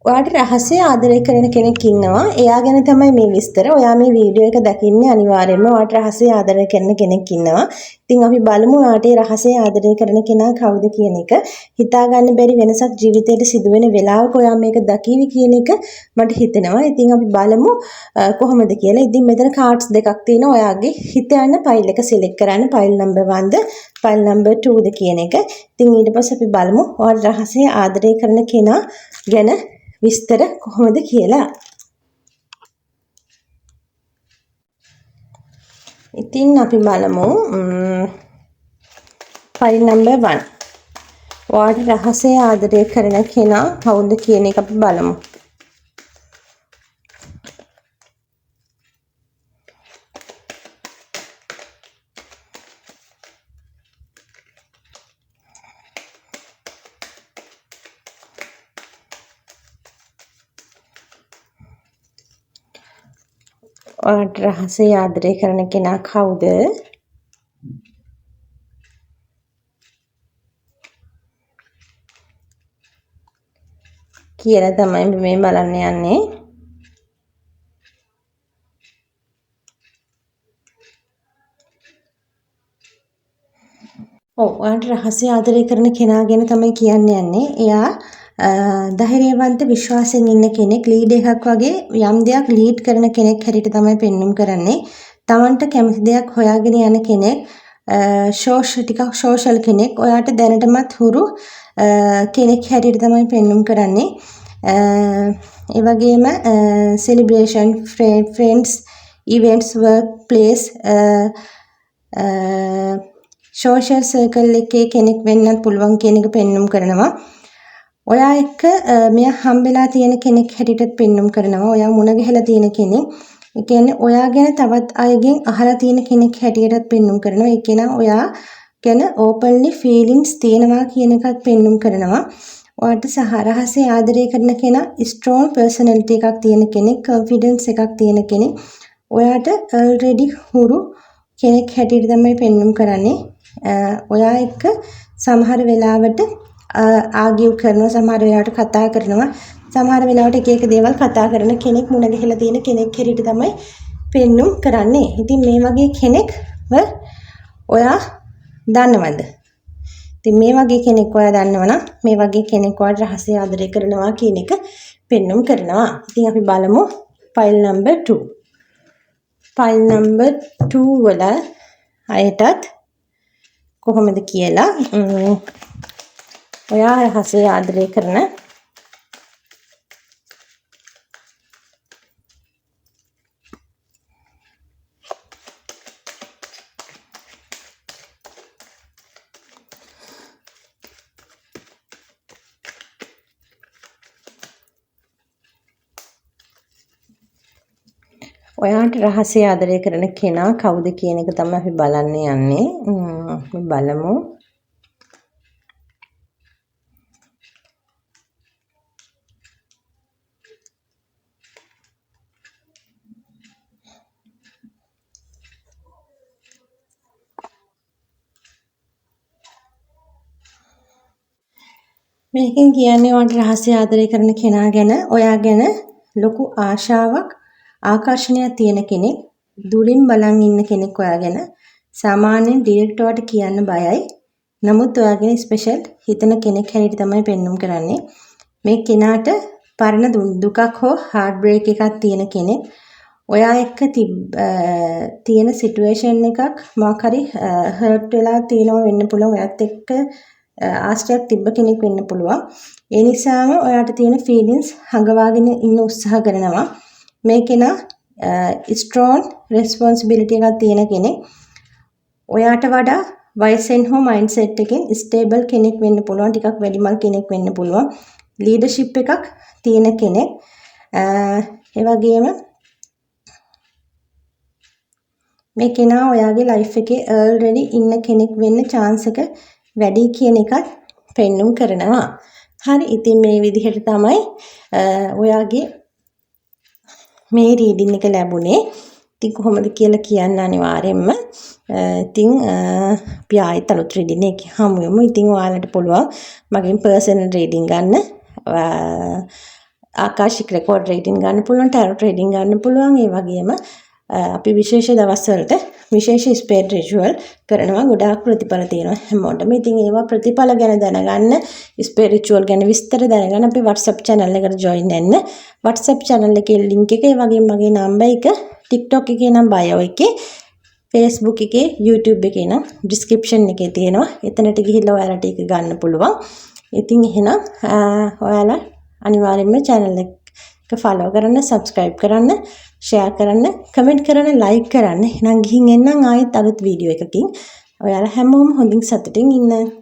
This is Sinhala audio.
ඔයාට රහසේ ආදරය කරන කෙනෙක් ඉන්නවා. එයා ගැන තමයි මේ විස්තර. ඔයා මේ වීඩියෝ එක දකින්නේ අනිවාර්යයෙන්ම ඔයාට රහසේ ආදරය කරන කෙනෙක් ඉන්නවා. ඉතින් අපි බලමු ඔයාට රහසේ ආදරය කරන කෙනා කවුද කියන එක. හිතා ගන්න බැරි වෙනසක් ජීවිතේට සිදුවෙන වෙලාවක ඔයා මේක දකීවි කියන එක මට හිතෙනවා. ඉතින් අපි බලමු කොහොමද කියලා. ඉතින් මෙතන කාඩ්ස් දෙකක් තියෙනවා. ඔයාගේ හිත යන ෆයිල් එක සිලෙක්ට් කරන්න. ෆයිල් නම්බර් 1ද ෆයිල් නම්බර් 2ද කියන එක. ඉතින් ඊට පස්සේ අපි බලමු ඔයාට රහසේ ආදරය කරන කෙනා ගැන විස්තර කොහොමද කියලා. ඉතින් අපි බලමු ෆයිල් නම්බර් 1. ඔයාට රහසේ ආදරය කරන කෙනා කවුද කියන එක අපි බලමු. ඔයාට රහසේ ආදරය කරන කෙනා කවුද? කියලා තමයි මේ බලන්න යන්නේ. ඔයාට රහසේ ආදරය කරන කෙනා ගැන තමයි කියන්න යන්නේ. එයා ධෛර්යවන්ත විශ්වාසයෙන් ඉන්න කෙනෙක්, ලීඩ් එකක් වගේ යම් දෙයක් ලීඩ් කරන කෙනෙක් හැටියට තමයි පෙන්눔 කරන්නේ. Tamanට කැමති දෙයක් හොයාගෙන යන කෙනෙක්, ටිකක් සෝෂල් කෙනෙක්. ඔයාට දැනටමත් හුරු කෙනෙක් හැටියට තමයි පෙන්눔 කරන්නේ. ඒ වගේම celebration, friends, events, work place, social circle එකේ කෙනෙක් වෙන්නත් පුළුවන් කියන එක පෙන්눔 කරනවා. ඔයා එක්ක මෙයා හම්බෙලා තියෙන කෙනෙක් හැටියටත් පෙන්눔 කරනවා. ඔයා මුණ ගැහිලා තියෙන කෙනෙක්. ඒ කියන්නේ ඔයා ගැන තවත් අයගෙන් අහලා තියෙන කෙනෙක් හැටියටත් පෙන්눔 කරනවා. ඒ කෙනා ඔයා ගැන openly feelings තියෙනවා කියන එකත් පෙන්눔 කරනවා. ඔයාට රහසේ ආදරය කරන කෙනා strong personality එකක් තියෙන කෙනෙක්, confidence එකක් තියෙන කෙනෙක්. ඔයාට already හුරු කෙනෙක් හැටියට තමයි පෙන්눔 කරන්නේ. ඔයා එක්ක සමහර වෙලාවට ආගියු කරනවා, සමහර වෙලාවට කතා කරනවා, සමහර වෙලාවට එක එක දේවල් කතා කරන කෙනෙක්, මුණ ගැහිලා තියෙන කෙනෙක් හැටියට තමයි පෙන්눔 කරන්නේ. ඉතින් මේ වගේ කෙනෙක්ව ඔයා දන්නවද? ඉතින් මේ වගේ කෙනෙක් ඔයා දන්නවනම් මේ වගේ කෙනෙක් ඔයාට රහසේ ආදරය කරනවා කියන එක පෙන්눔 කරනවා. ඉතින් අපි බලමු ෆයිල් නම්බර් 2. ෆයිල් නම්බර් 2 වල අයටත් කොහොමද කියලා ඔයා රහසේ ආදරය කරන ඔයාට රහසේ ආදරය කරන කෙනා කවුද කියන එක තමයි අපි බලන්න යන්නේ. අපි බලමු. මේකෙන් කියන්නේ ඔයාට රහසේ ආදරය කරන කෙනා ගැන, ඔයා ගැන ලොකු ආශාවක්, ආකර්ෂණයක් තියෙන කෙනෙක්, දුරින් බලන් ඉන්න කෙනෙක් ඔයා ගැන. සාමාන්‍යයෙන් ඩිරෙක්ට් ඔයාට කියන්න බයයි. නමුත් ඔයා ගැන ස්පෙෂල් හිතන කෙනෙක් හැටියට තමයි පෙන්눔 කරන්නේ. මේ කෙනාට පරණ දුකක් හෝ හાર્ට් බ්‍රේක් එකක් තියෙන කෙනෙක්. ඔයා එක්ක තියෙන සිටුේෂන් එකක් මොකක් හරි හර්ට් වෙලා තියෙනවා වෙන්න පුළුවන්. ඔයත් එක්ක ආශ්‍රයක් තිබ්බ කෙනෙක් වෙන්න පුළුවන්. ඒ නිසාම ඔයාට තියෙන ෆීලිංස් හඟවාගෙන ඉන්න උත්සාහ කරනවා. මේ කෙනා ස්ට්‍රෝන් රෙස්පොන්සිබිලිටි එකක් තියෙන කෙනෙක්. ඔයාට වඩා වයසෙන් හෝ මයින්ඩ්සෙට් එකෙන් ස්ටේබල් කෙනෙක් වෙන්න පුළුවන්. ටිකක් වැඩිමල් කෙනෙක් වෙන්න පුළුවන්. ලීඩර්ෂිප් එකක් තියෙන කෙනෙක්. ඒ වගේම මේ කෙනා ඔයාගේ ලයිෆ් එකේ already ඉන්න කෙනෙක් වෙන්න chance එක වැඩි කියන එකත් පෙන්눔 කරනවා. හරි, ඉතින් මේ විදිහට තමයි ඔයාගේ මේ රීඩින් එක ලැබුණේ. ඉතින් කොහොමද කියලා කියන්න අනිවාර්යෙන්ම. ඉතින් අපි ආයෙත් අලුත් රීඩින් එකක් හමු වෙමු. ඉතින් ඔයාලට පුළුවන් මගෙන් පර්සනල් රීඩින් ගන්න. ආකාශික රෙකෝඩ් රේටින් ගන්න පුළුවන්, ටැරොට් රේටින් ගන්න පුළුවන්. ඒ වගේම අපි විශේෂ දවස්වලට විශේෂ ස්පේඩ් රිචුවල් කරනවා. ගොඩාක් ප්‍රතිඵල තියෙනවා හැමෝටම. ඉතින් ඒවා ප්‍රතිඵල ගැන දැනගන්න, ස්පේඩ් රිචුවල් ගැන විස්තර දැනගන්න අපි WhatsApp channel එකට join වෙන්න. WhatsApp channel එකේ link එක, ඒ වගේම මගේ number එක TikTok එකේ නම් bio එකේ, Facebook එකේ, YouTube එකේ නම් description එකේ තියෙනවා. එතනට ගිහිල්ලා ඔයාලට ඒක ගන්න පුළුවන්. ඉතින් එහෙනම් ඔයාලා අනිවාර්යෙන්ම channel එක follow කරන්න, subscribe කරන්න, share කරන්න, comment කරන්න, like කරන්න. එහෙනම් ගිහින් එන්නම් ආයෙත් අලුත් වීඩියෝ එකකින්. ඔයාලා හැමෝම හොඳින් සතුටින් ඉන්න.